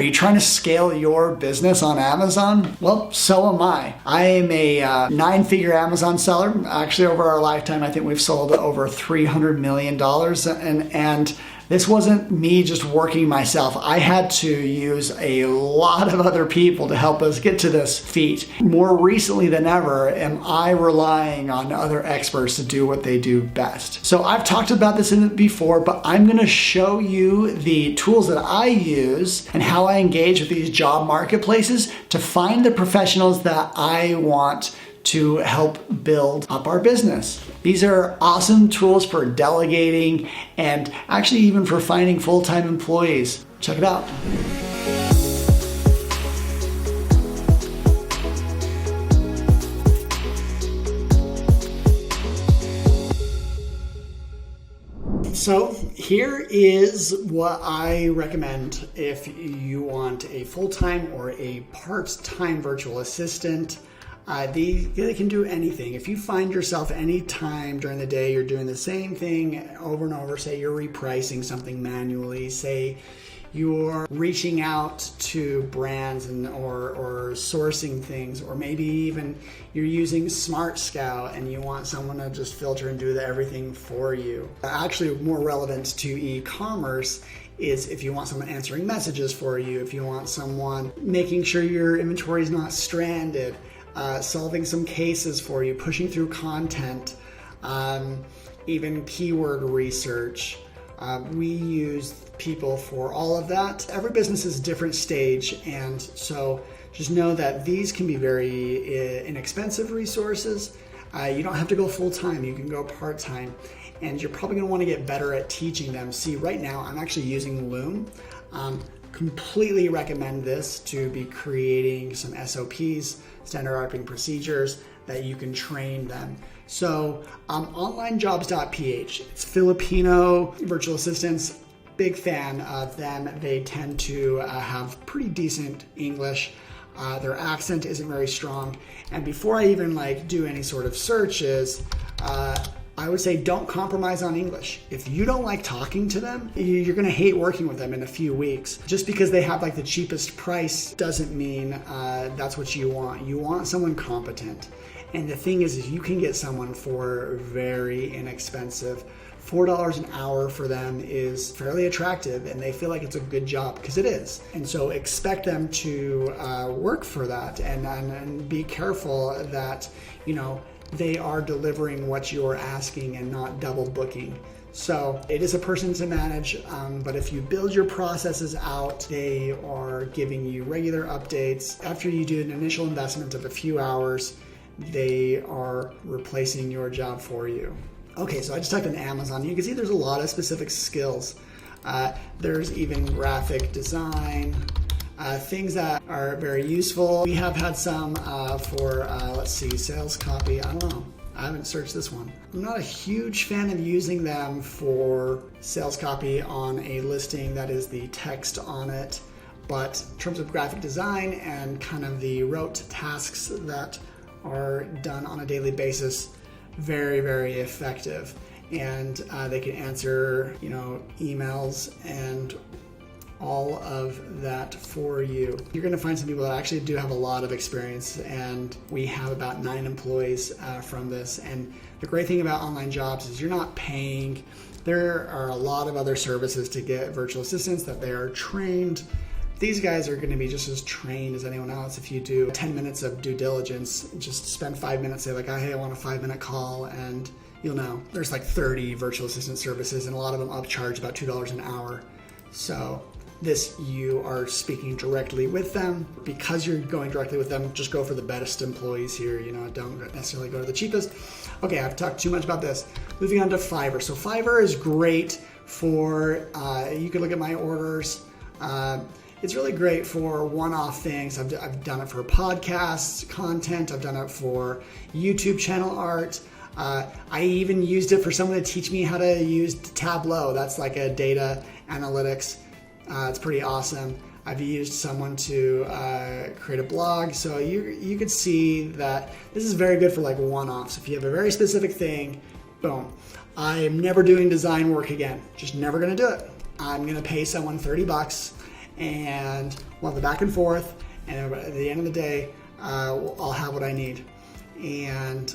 you trying to scale your business on Amazon? Well, so am I. I am a 9-figure Amazon seller. Actually, over our lifetime, I think we've sold over $300 million. And this wasn't me just working myself. I had to use a lot of other people to help us get to this feat. More recently than ever, am I relying on other experts to do what they do best. So I've talked about this before, but I'm gonna show you the tools that I use and how I engage with these job marketplaces to find the professionals that I want to help build up our business. These are awesome tools for delegating and actually even for finding full-time employees. Check it out. So here is what I recommend if you want a full-time or a part-time virtual assistant. They can do anything. If you find yourself any time during the day, you're doing the same thing over and over, say you're repricing something manually, say you're reaching out to brands or sourcing things, or maybe even you're using Smart Scout and you want someone to just filter and do everything for you. Actually, more relevant to e-commerce is if you want someone answering messages for you, if you want someone making sure your inventory is not stranded, solving some cases for you, pushing through content, even keyword research. We use people for all of that. Every business is a different stage, and so just know that these can be very inexpensive resources. You don't have to go full-time, you can go part-time, and you're probably going to want to get better at teaching them. See, right now I'm actually using Loom. Completely recommend this to be creating some SOPs, standard operating procedures that you can train them. So onlinejobs.ph, it's Filipino virtual assistants, big fan of them. They tend to have pretty decent English. Their accent isn't very strong. And before I even do any sort of searches, I would say don't compromise on English. If you don't like talking to them, you're gonna hate working with them in a few weeks. Just because they have the cheapest price doesn't mean that's what you want. You want someone competent. And the thing is you can get someone for very inexpensive. $4 an hour for them is fairly attractive, and they feel like it's a good job, because it is. And so expect them to work for that, and be careful that they are delivering what you're asking and not double booking. So it is a person to manage, but if you build your processes out, they are giving you regular updates. After you do an initial investment of a few hours, they are replacing your job for you. Okay, so I just typed in Amazon. You can see there's a lot of specific skills. There's even graphic design, things that are very useful. We have had some for, let's see, sales copy. I don't know. I haven't searched this one. I'm not a huge fan of using them for sales copy on a listing that is the text on it. But in terms of graphic design and kind of the rote tasks that are done on a daily basis, very, very effective. And they can answer, emails and all of that for you. You're going to find some people that actually do have a lot of experience, and we have about 9 employees from this. And the great thing about online jobs is you're not paying. There are a lot of other services to get virtual assistants that they are trained. These guys are going to be just as trained as anyone else. If you do 10 minutes of due diligence, just spend 5 minutes, say hey, I want a 5-minute call, and you'll know. There's 30 virtual assistant services, and a lot of them upcharge about $2 an hour. So this, you are speaking directly with them. Because you're going directly with them, just go for the best employees here. Don't necessarily go to the cheapest. Okay, I've talked too much about this. Moving on to Fiverr. So Fiverr is great for, you can look at my orders. It's really great for one-off things. I've done it for podcasts, content. I've done it for YouTube channel art. I even used it for someone to teach me how to use Tableau. That's like a data analytics. It's pretty awesome. I've used someone to create a blog. So you could see that this is very good for one-offs. If you have a very specific thing, boom. I'm never doing design work again. Just never gonna do it. I'm gonna pay someone $30 and we'll have the back and forth, and at the end of the day, I'll have what I need. And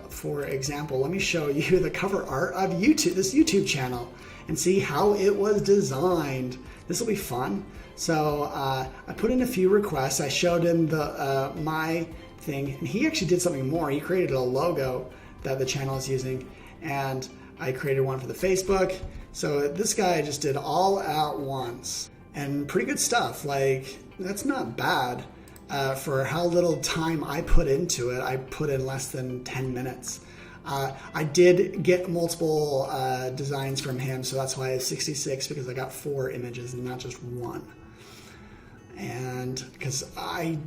for example, let me show you the cover art of YouTube, this YouTube channel, and see how it was designed. This will be fun. So I put in a few requests. I showed him the my thing, and he actually did something more. He created a logo that the channel is using, and I created one for the Facebook. So this guy just did all at once, and pretty good stuff. Like, that's not bad for how little time I put into it. I put in less than 10 minutes. I did get multiple designs from him, so that's why I have 66, because I got 4 images and not just one. And because I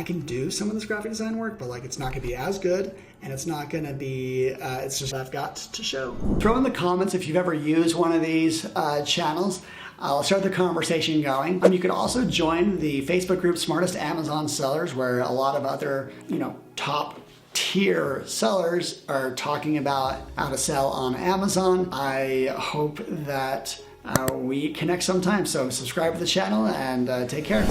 can do some of this graphic design work, but like, it's not gonna be as good, and it's not gonna be, it's just I've got to show. Throw in the comments if you've ever used one of these channels. I'll start the conversation going. You could also join the Facebook group Smartest Amazon Sellers, where a lot of other, top tier sellers are talking about how to sell on Amazon. I hope that we connect sometime. So subscribe to the channel and take care.